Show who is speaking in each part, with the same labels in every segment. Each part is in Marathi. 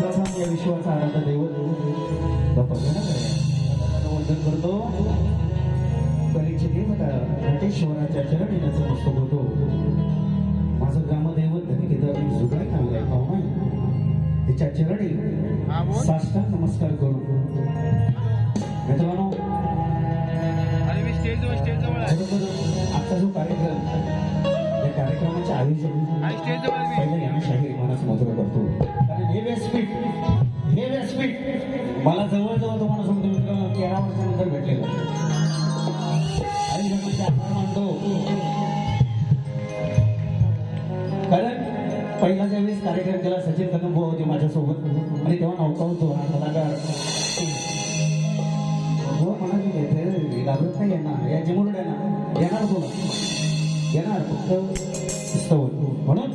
Speaker 1: सर्वप्रथम या विश्वाचा आराध्य दैवत बाप्पा गणपती वंदन करतो. परीक्षे देवता नटेश्वराच्या चरणी नतमस्तक होतो. माझं ग्रामदैवत धनी केदार जुगाई नाव आहे पाहुणा त्याच्या चरणी साष्टांग नमस्कार करू. मित्रांनो आजचा जो कार्यक्रम त्या कार्यक्रमाचे आयोजन पहिल्या ज्ञानशाही मानसमोत्र करतो. कारण हे व्यासपीठ मला जवळजवळ तुम्हाला सांगतो मित्रांनो 13 वर्षानंतर भेटलेलं आणि जगण्याचे आभार मानतो. कारण पहिला ज्यावेळेस कार्यक्रम केला सचिन कदम भाऊ होते माझ्यासोबत आणि तेव्हा नौका होतो हा कलाकार म्हणाले घेते घाबरत नाही येणार या चिमुरड्या ना येणार बोला येणार फक्त म्हणून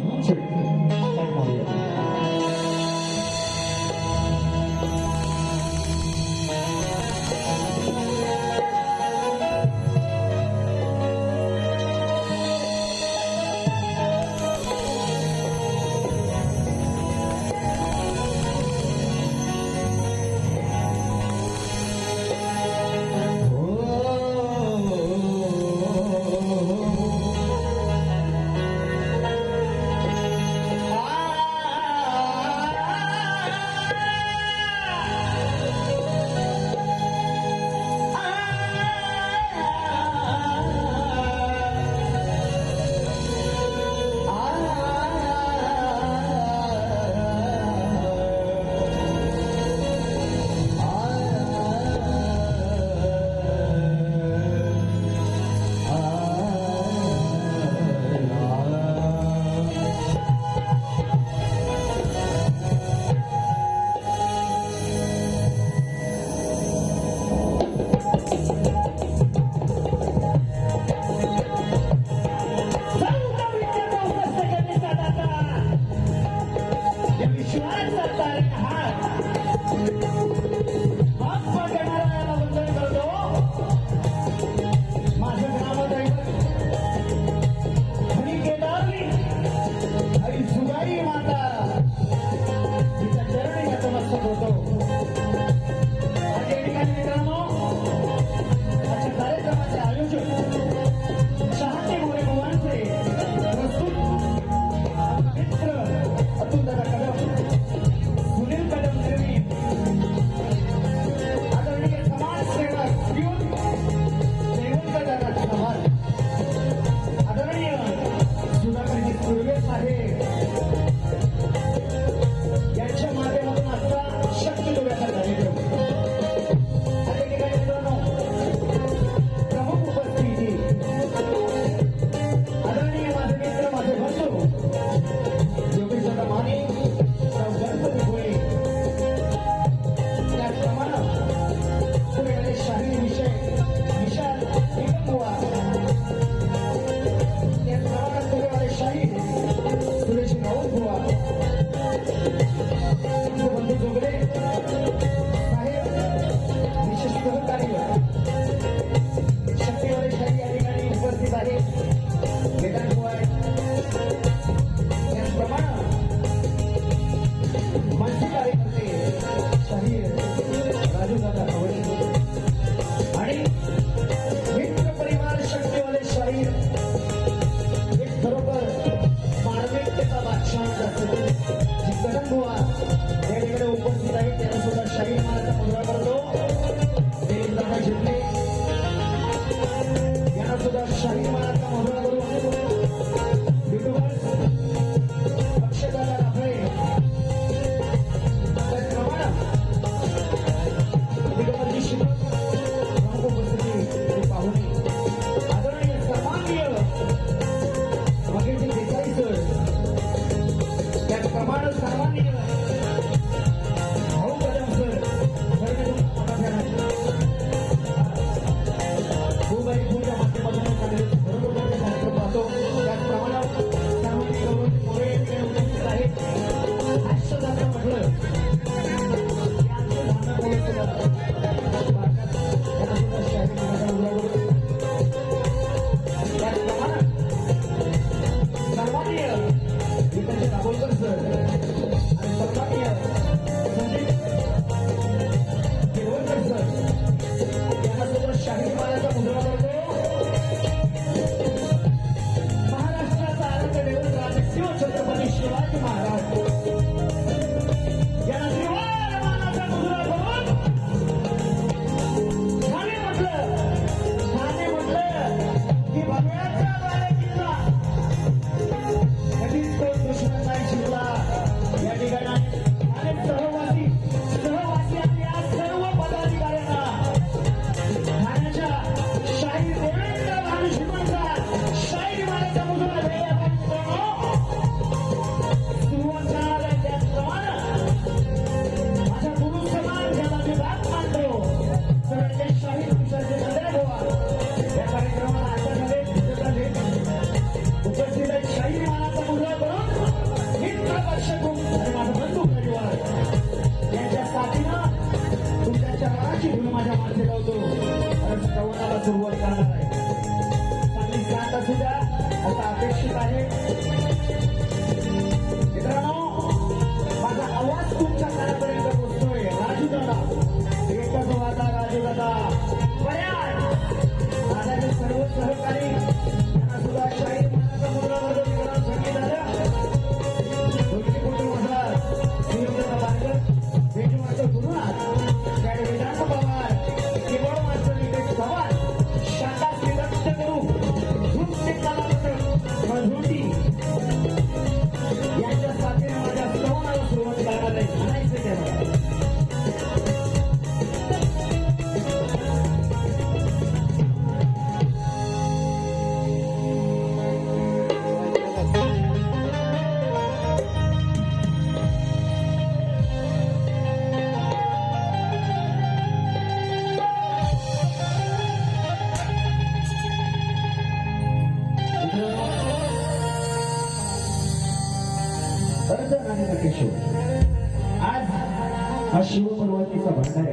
Speaker 1: हा शिवपर्वतीचा भांडा आहे.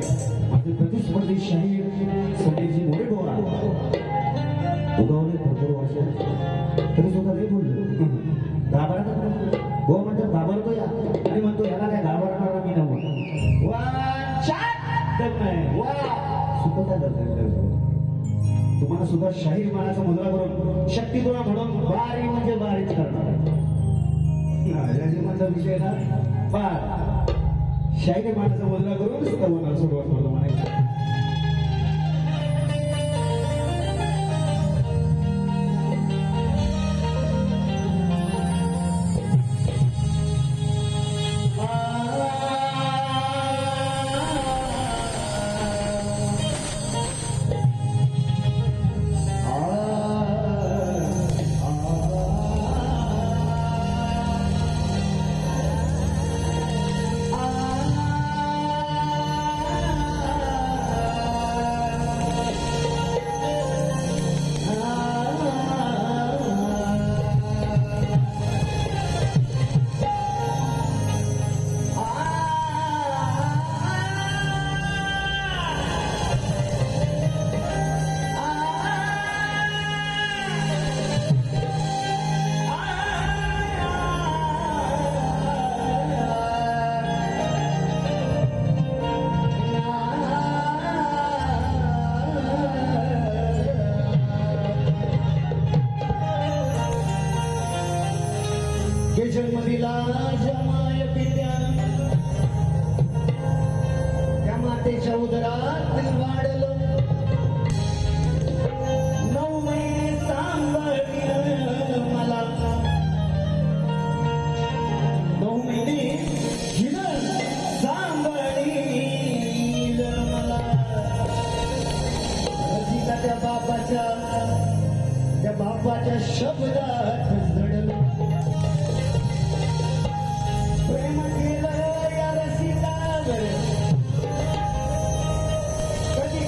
Speaker 1: माझे प्रतिस्पर्धी शाहीर सोनेजी मोरे बोरा उगवले भरपूर वर्ष तरी सुद्धा ते बोललो घाबरत गो म्हणतो घाबरतो या आणि म्हणतो याला काय घाबरणार मी नव्हतं नाही वा सुद्धा तुम्हाला सुद्धा शाहीर मानाचा मुद्रा करून शक्ती तुला म्हणून बारी म्हणजे बारीच करणार माझा विषय ना बार शाहीर मानाचा मुद्रा करून सुद्धा होणार सुरुवात होतो म्हणायचं. जन्म दिला जमाय पित्या त्या मातेच्या उदरात वाढलो 9 महिने सांभाळलं मला 9 महिने हिनं सांभाळलं मला रसिका त्या बापाच्या शब्दात जडलो प्रेम केलं या रसिकावर कधी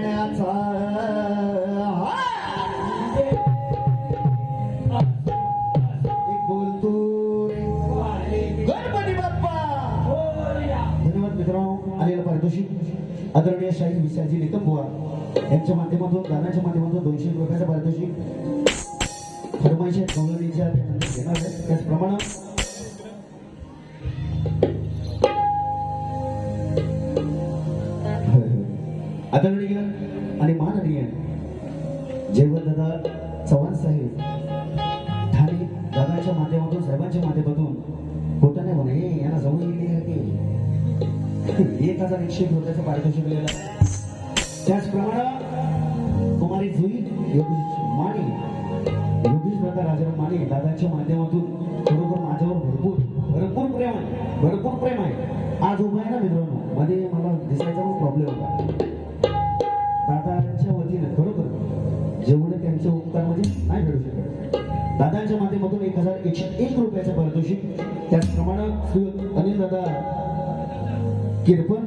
Speaker 1: गाण्याचा एक बोलतो रे गणपती बाप्पा. धन्यवाद मित्रांनो. आलेलं पारितोषिक आदरणीय शाहीर विशाजी निकम बुवा यांच्या माध्यमातून गाण्याच्या माध्यमातून 200 रुपयाचं पारितोषिक फरमाईशी कौलरीच्या घेणार आहे. त्याचप्रमाणे आदरणीय आणि माननीय जयवंतदादा चव्हाण साहेब ठाणे दादाच्या माध्यमातून साहेबांच्या माध्यमातून खोटं नाही म्हणे हे यांना जवळ येईल आहे की 1101 रुपयाचं पारितोषिक दिलेलं आहे. त्याचप्रमाणे कुमारी जुई योगेश माने योगेश दादा राजाराम माने दादाच्या माध्यमातून खरोखर माझ्यावर भरपूर प्रेम आहे. आज उभा आहे ना मित्रांनो, मध्ये मला दिसायचा पण प्रॉब्लेम होता. दादांच्या वतीनं खरोखर जेवढे त्यांचे उपकार म्हणजे नाही मिळू शकत. दादांच्या माध्यमातून 1101 रुपयाचं पारितोषिक. त्याचप्रमाणे श्री अनिल दादा किरपण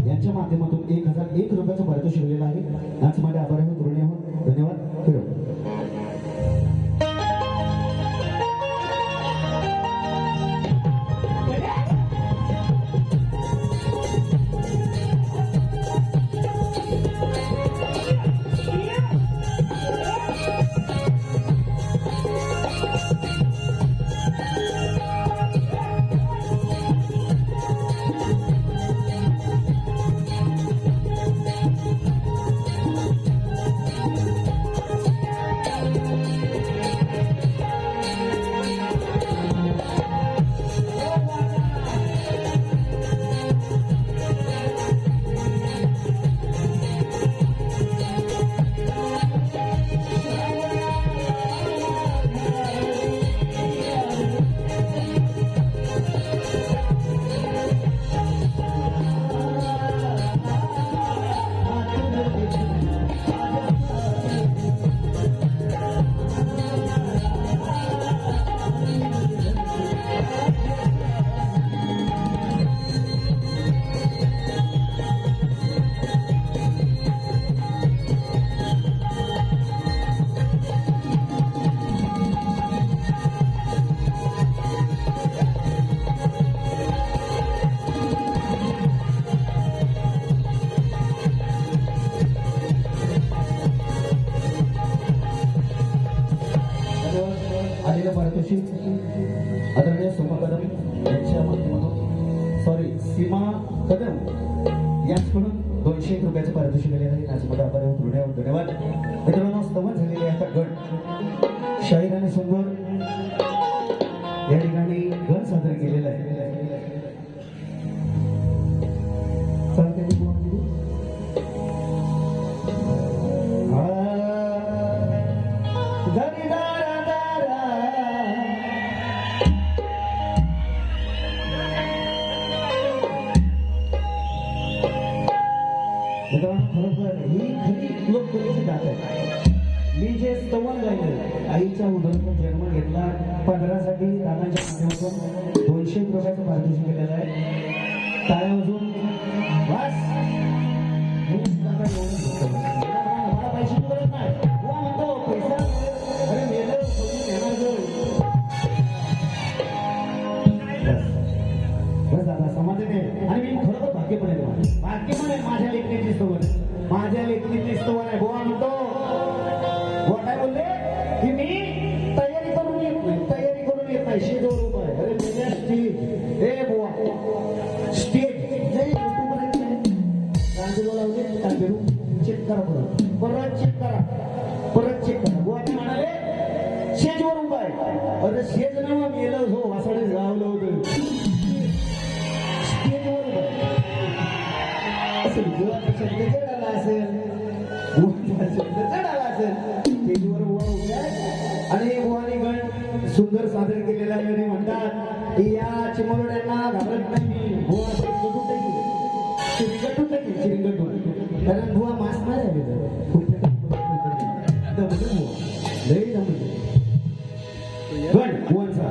Speaker 1: यांच्या माध्यमातून 1001 रुपयाचं पारितोषिक दिलेलं आहे. नाचमध्ये आभार आहोत, ऋणी आहोत. धन्यवाद. फिरो आलेलं पारितोषिक आदरणीय सोमा कदम यांच्या माध्यमातून सीमा कदम यांच्याकडून 201 रुपयाचं पारितोषिक आलेलं आहे. नाचमध्ये आभार आहोत, ऋणी आहोत. धन्यवाद. मित्रांनो, स्तवन झालेले आता गण शाहीर आणि सुंदर या ठिकाणी गण सादर केलेला आहे. चालते मित्रांनो, खरोखर ही खरी लोककलेची ताकद. मी जे स्तवन गायलं आईचा उदरचा जन्म घेतला 15साठी दादांच्या माध्यमातून 200 रुपयाचं पारितोषिक केलेलं आहे. टाळ्या वाजून बस. मला पैशाची गरज नाही. बुवा म्हणतो पैसा अरे मेलं बस दादा समाधान आहे. आणि मी खरोखर भाग्यपण आहे माझ्या लेखणीची स्तवन माझ्या लेखणीची स्तवन आहे. बुवा म्हणतो बुवा काय बोलले की मी तयारी करून येत नाही शेजवर उभा आहे. अरे मेल्या स्टेज ए बुवा स्टेज जे युट्यूबवर गांधीला लावले काय करू चेक करा परत चेक करा. बुवा मी म्हणाले शेजवर उभा आहे. अरे शेज ना मेलं हो वासाडे लावलं होतं स्टेजवर उभा असेल. बुवाचा शब्द जडाला असेल स्टेजवर बुवा उभे आणि बुवाने गण सुंदर सादर केलेला आहे. आणि म्हणतात की या चिमुरड्यांना घाबरत नाही मी. बुवा चिरिंगटून कारण बुवा मास्क नाही झाले खूप लई जमले गण बुवांचा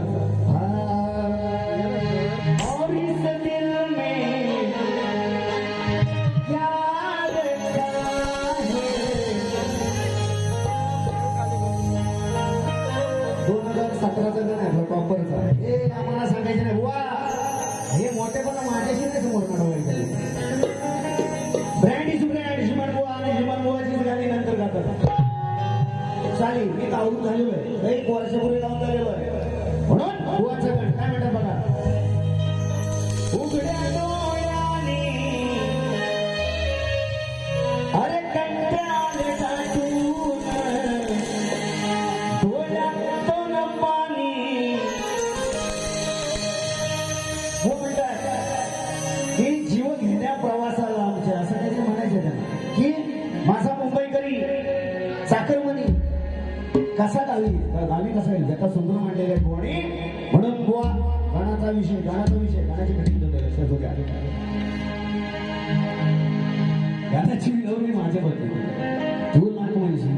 Speaker 1: और इस दिल में क्या रखा सतराचा जण आहे आपला टॉपरचा. हे आम्हाला सांगायचं नाही बुवा, हे मोठेपणा माझ्याशी नाही समोर काढवायचं. Brand is brand. श्रीमान बुवा आणि श्रीमान बुवाचीच गाणी नंतर गातात. चालेल, मी आवडून झालेलो आहे, एक वर्षापूर्वी लावून झालेलो आहे. म्हणून बुवाचं गाणं काय म्हणतात बघा. उघड्या डोळ्याने अरे कंटाळे दाटून डोळ्यातून पाणी. हो म्हणतात की जीव घेण्या प्रवासाला आमच्या असं काही म्हणायचं त्यांना की माझा मुंबईकरी चाकरमनी कसा गावी कसा येईल त्याचा सुंदर मांडलेला आहे कोणी. म्हणून बुवा गाण्याचा विषय गाण्याची घटना लक्षात होत्या. गाण्याची विनवणी माझ्या बद्दल तू नाक म्हणशील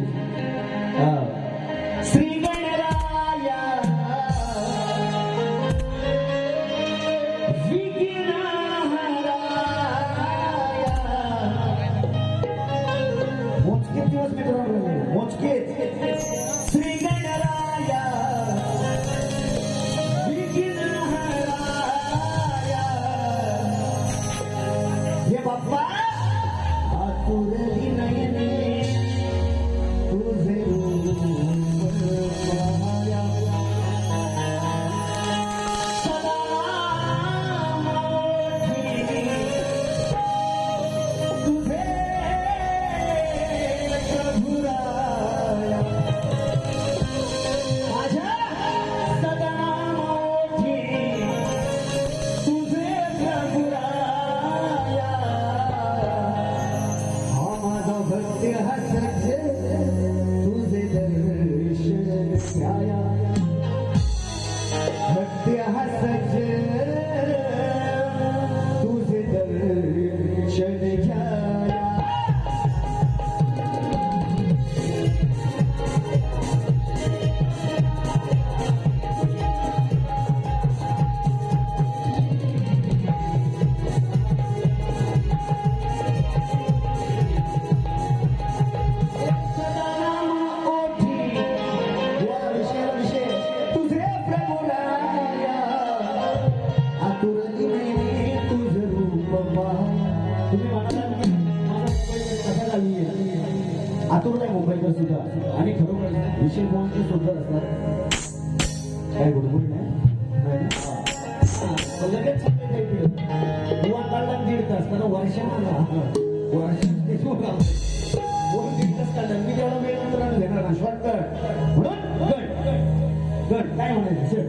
Speaker 1: श्री गणराया मोजके दिवस मित्रांनो, मोजके. श्री गणराया हे बाप्पा आतुरली नयने तुझे रूप पाहाया. सदा मोठी तुझे प्रभुराया. माझ्या सदा मोठी तुझे प्रभुराया. हा माझा भक्त हा सज्ज तुझे दर्शन घ्याया. भक्त हा सज्ज तुझे दर्शन घ्याया. आतुर नाही मुंबईकर सुद्धा आणि खरोखर विषय बोलून सुंदर असणार. काय गुडगुड नाही लगेच बुवा काढला 1.5 तास कारण वर्षाला दीड तास काढला. मी तेवढा वेळ नंतर घेणार ना शॉर्टकट. म्हणून गट काय म्हणायचं.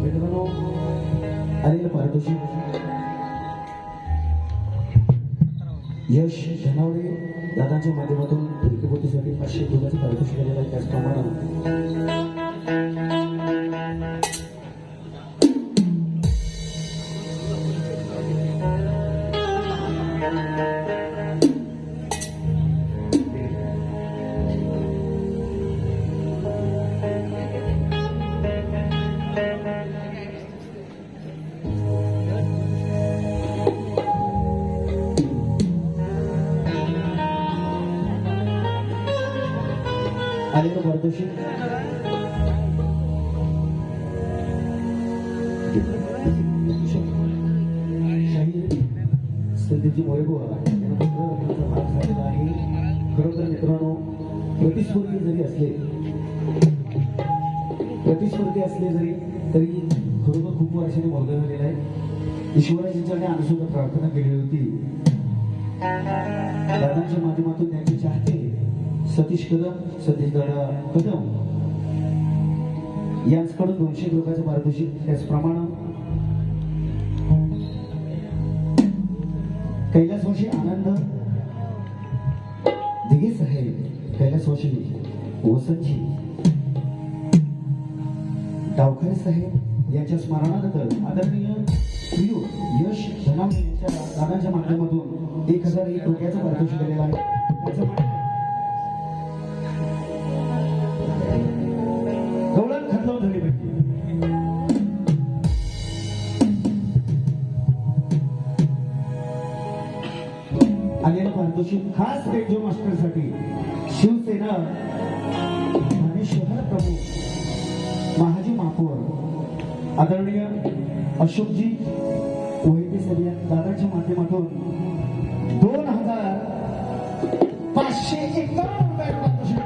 Speaker 1: मित्रांनो आलेलं पारितोषिक यश धनावडे दादांच्या माध्यमातून फिरकीपोटीसाठी 500 रुपयाचं पारितोषिक आलेलं आहे. त्याचप्रमाणे आलेलं पारितोषिक शाहीर सध्याची मोरेबुवा यांना पुत्र भाग झालेला आहे. खरोखर मित्रांनो प्रतिस्पर्धी जरी असले जरी तरी खरोखर खूप वर्षाने मोरगा झालेला आहे. ईश्वराजींच्याकडे आम्ही सुद्धा प्रार्थना केली होती. दादांच्या माध्यमातून त्यांचे चाहते सतीश दादा कदम यांच्याकडून 200 रुपयाचं पारितोषिक. त्याचप्रमाणे कैलासवासी आनंद दिघे साहेब, कैलासवासी वसंतजी डावखरे साहेब यांच्या स्मरणार्थ आदरणीय प्रियो यश धनावडे यांच्या दादांच्या माध्यमातून 1001 रुपयाचं पारितोषिक दिलेलं आहे. गवळण खतलावून झाली पाहिजे. आलेलं पारितोषिक खास रेडिओ मास्टरसाठी शिवसेना ठाणे शहर प्रमुख महाजी महापौर आदरणीय अशोकजी वैद्य साहेब या दादाच्या माध्यमातून 2551 रुपये पारितोषिक.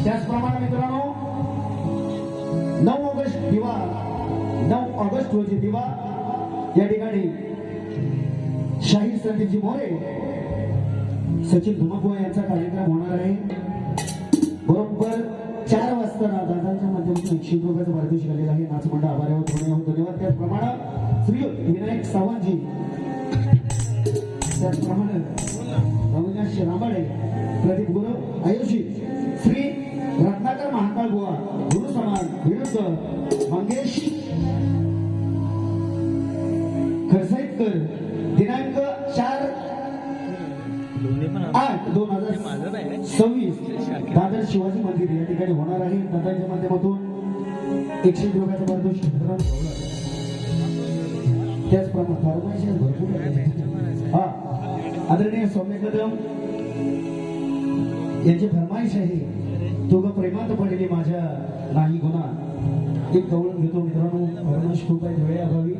Speaker 1: त्याचप्रमाणे मित्रांनो 9 ऑगस्ट रोजी दिवा या ठिकाणी शाहीर संदीपजी मोरे सचिन धुमाकुआ यांचा कार्यक्रम होणार आहे. बरोबर 4 वाजता दादांच्या माध्यमातून 100 रुपयाचं पारितोषिक आलेलं आहे. नाचमंडळ आभार धन्यवाद. त्याचप्रमाणे श्री विनायक सावंतजी, त्याचप्रमाणे अविनाश रांबाडे, प्रदीप गुरव आयोजित श्री रत्नाकर महाकाळ बुवा गुरु समान विरुद्ध मंगेश खरसाईकर दिनांक 4/8/2026 दादर शिवाजी मंदिर या ठिकाणी होणार आहे. दादांच्या माध्यमातून 100 रुपयाचं पारितोषिक. त्याचप्रमाणे फरमाईश भरपूर आहे. आदरणीय सौम्य कदम यांची फरमाईश आहे, तू ग प्रेमात पडलेली माझ्या नाही गुन्हा. एक गवळण घेतो मित्रांनो. फरमाईश खूप आहे वेळे अभावी.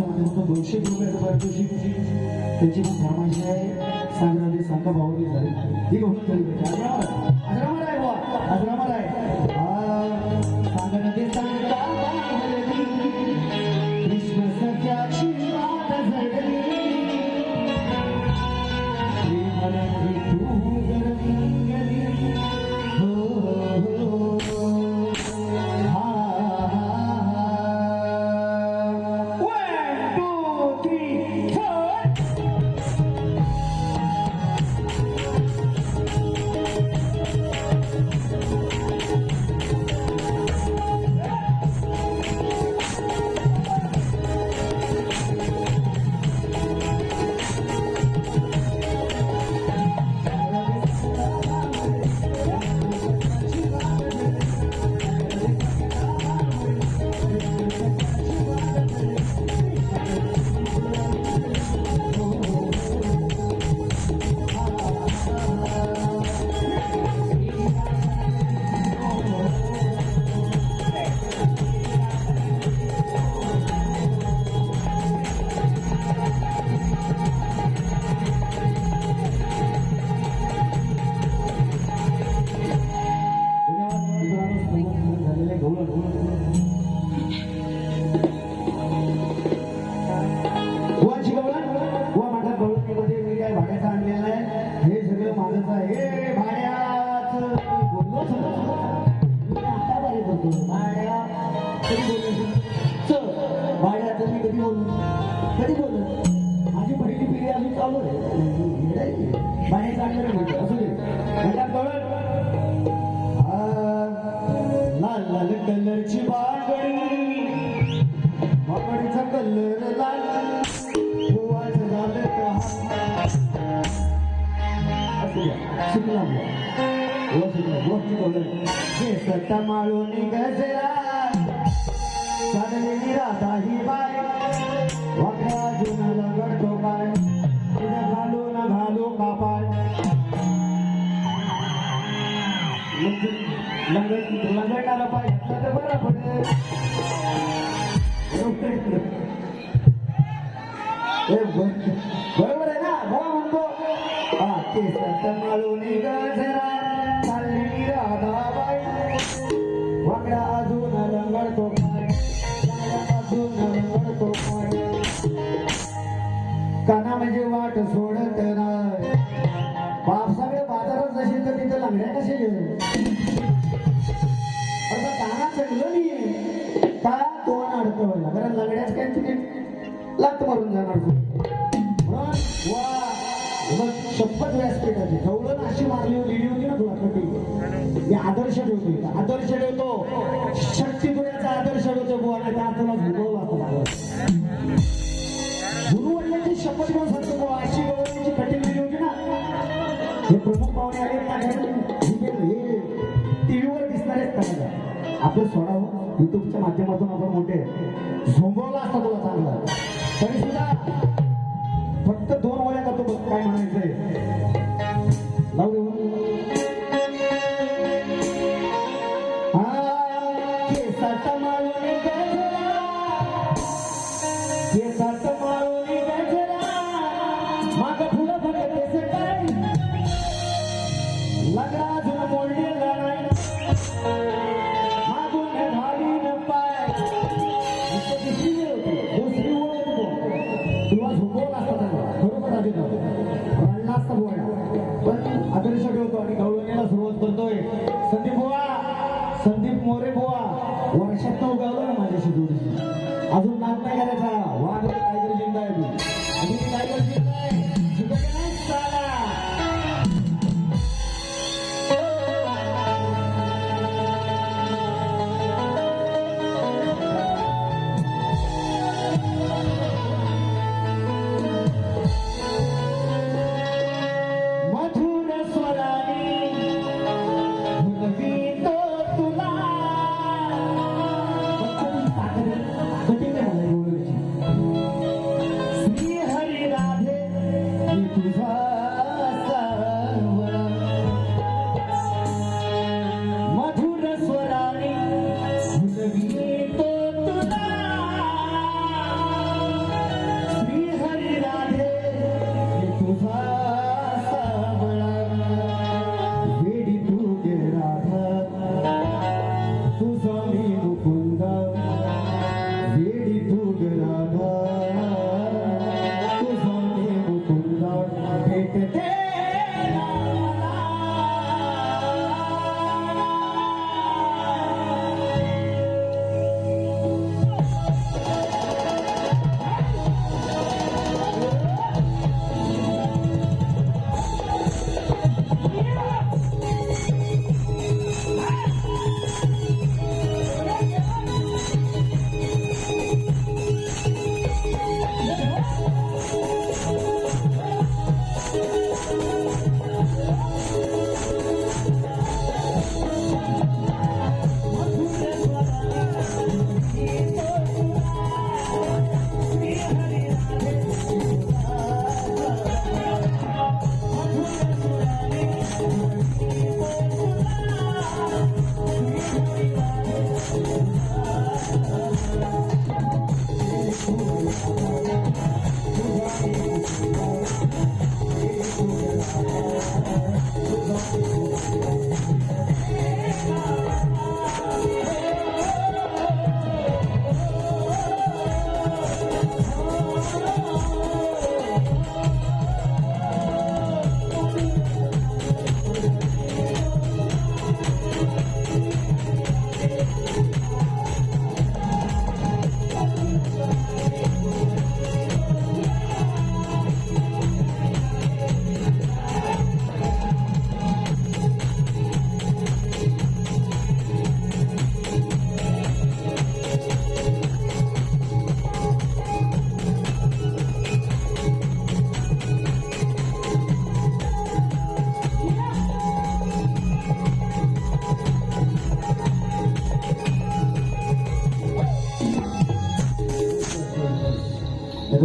Speaker 1: भाड्याच्या माध्यमातून 200 रुपयाचं पारितोषिक त्याची पण फरमाईश आहे. सांगणारे सांगा भावनी झाली ही गोष्ट झाली पाहिजे. आजरामर आहे बुवा, आजरामर आहे. सांगणारे सांगा कृष्ण सख्याची वाट झडली प्रेमाने तू गरंगली कधी बोल माझी पहिली पिढी अजून चालू आहे. बाहेर काढलं म्हणतो असू दे. लाल लाल कलरची बागडी बागडीचा कलर लाल गोवाच झालं शिकला माळून गजरा चाललेली राधा ही बाय वाकड्या जुनाला गडतो काय तुझ्या घालू ना घालू कापाय लंगडणारा पाय तर बरं पडेल. बरोबर आहे ना हो म्हणतो. हा केस माळून गजरा चाललेली राधा बाय वाकड्या अजून लंगडतो काना म्हणजे वाट सोडत नाही. बापसाकडे बाजारात जाशील तर तिथं लंगड्या कसे घेऊन आता काना चढलं नाहीये का तोंड अडकं व्हायला कारण लंगड्याच काय तिकीट लात मारून जाणार वा शपथ व्यासपीठाची ठेवलं अशी मारली लिहिली होती ना तुला कटी मी आदर्श ठेवतो आदर्श ठेवतो शक्ती तुझ्याचा आदर्श ठेवतो बुवा नाही तर तुला भूगोल गुरु वडिलांची शपथ घेऊन सांगतो बुवा अशी गवळीची कटी लिहिली होती ना. हे प्रमुख पाहुणे आले हे टीव्हीवर दिसणारेच करायला आपण सोडावं युट्यूबच्या माध्यमातून आपण मोठे झोंबवला असता तुला चांगला तरी सुद्धा फक्त 2 वया का तो काय म्हणायचंय लावू देऊ. केसात माळून गजरा माग पुढं बघतेस काय लगडा अजून मोडलेला नाही मागून घालीन पाय दुसरी ओळ तुला झोपवला असता त्यांना बरोबर आधी रडला असता बोला पण आदर्श ठेवतो आणि गवळणीला सुरुवात करतोय. संदीप मोरे बुवा वर्षात उगावलं ना माझ्याशी थोडीशी अजून नाक नाही करायचा वाघ टायगर जिंदा आहे तू अजून टायगर जिंदा आहे झुकत नाही चाला. मधुर स्वराने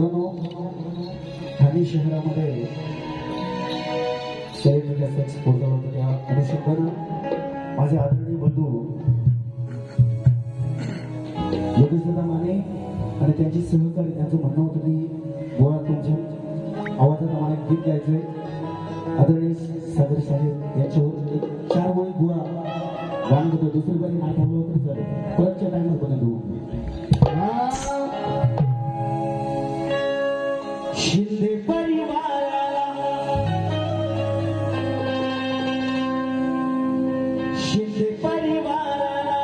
Speaker 1: मित्रांनो, ठाणे शहरामध्ये सेलिब्रिटी सेक्स पोर्टल होतं, त्या अनुषंगानं माझे आदरणीय बंधू योगेशदादा माने आणि त्यांची सहकारी त्यांचं म्हणणं होतं की गोळा तुमच्या आवाजात आम्हाला एक गीत गायचंय. आदरणीय सागर साहेब यांच्यावर एक 4 ओळी गोळा गाणं होतं. दुसरी बारी नाटवलं होतं सर, परतच्या टायमात पण तू शिंदे परिवाराला शिंदे परिवाराला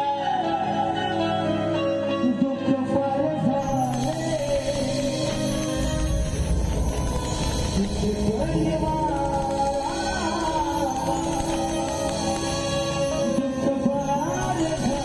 Speaker 1: दुःख फार झाले. शिंदे परिवाराला दुःख फार झाले.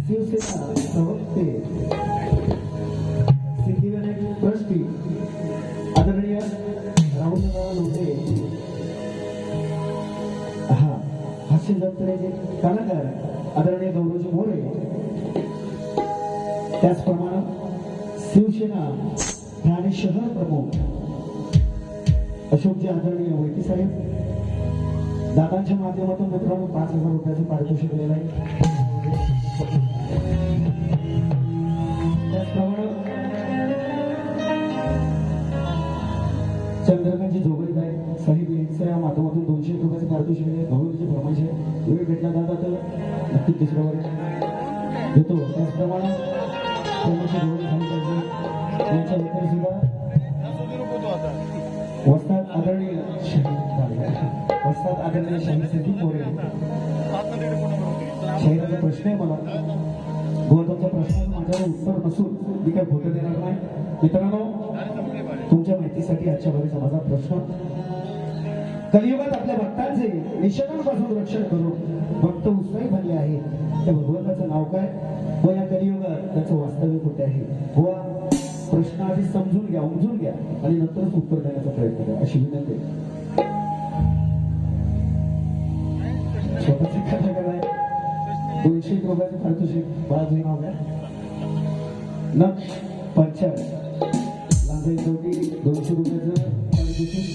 Speaker 1: शिवसेना प्रवक्ते सिद्धिविनायक ट्रस्टी आदरणीय राहुलदादा लोटे, हास्य जत्रेचे कलाकार आदरणीय गौरवजी मोरे, त्याचप्रमाणे शिवसेना ठाणे शहर प्रमुख अशोकजी आदरणीय वैती साहेब, दादांच्या माध्यमातून मित्रांनो 5,000 रुपयाचे पारितोषिक दिलेलं आहे. त्याचप्रमाणे चंद्रकांतजी जोगळी आहे साहेब यांच्या माध्यमातून 200 रुपयाचे पारितोषिक आहे. भाऊची फरमाईश आहे, वेळ भेटला दादा तर नक्कीच दुसऱ्यावर घेतो. त्याचप्रमाणे यांच्या वतीने सुद्धा वस्ताद आदरणीय शाहीर संदीप मोरे, शाहिराचा प्रश्न आहे मला, तुमच्या प्रश्नाचं माझ्यावर उत्तर नसून मी काय खोटं देणार नाही. मित्रांनो, तुमच्या माहितीसाठी आजच्या भरीचा माझा प्रश्न, कलियुगात आपल्या भक्तांचे निषेधांपासून रक्षण करून भक्त उत्साही बनले आहेत, त्या भगवंताचं नाव काय व या कलियुगात त्याचं वास्तव्य कुठे आहे? व प्रश्न आधी समजून घ्या, उमजून घ्या आणि नंतरच उत्तर देण्याचा प्रयत्न करा अशी विनंती. स्वतःची कथा कराय 200 रुपयाचे पारितोषिक बाजू नाव घ्या. नक्ष पंचायत लांबे जोडी 200 रुपयाचं पारितोषिक.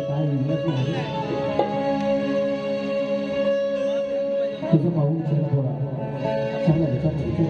Speaker 1: काय विनंती आहे तुझं पाहून चला थोडा चांगला विचार करतो.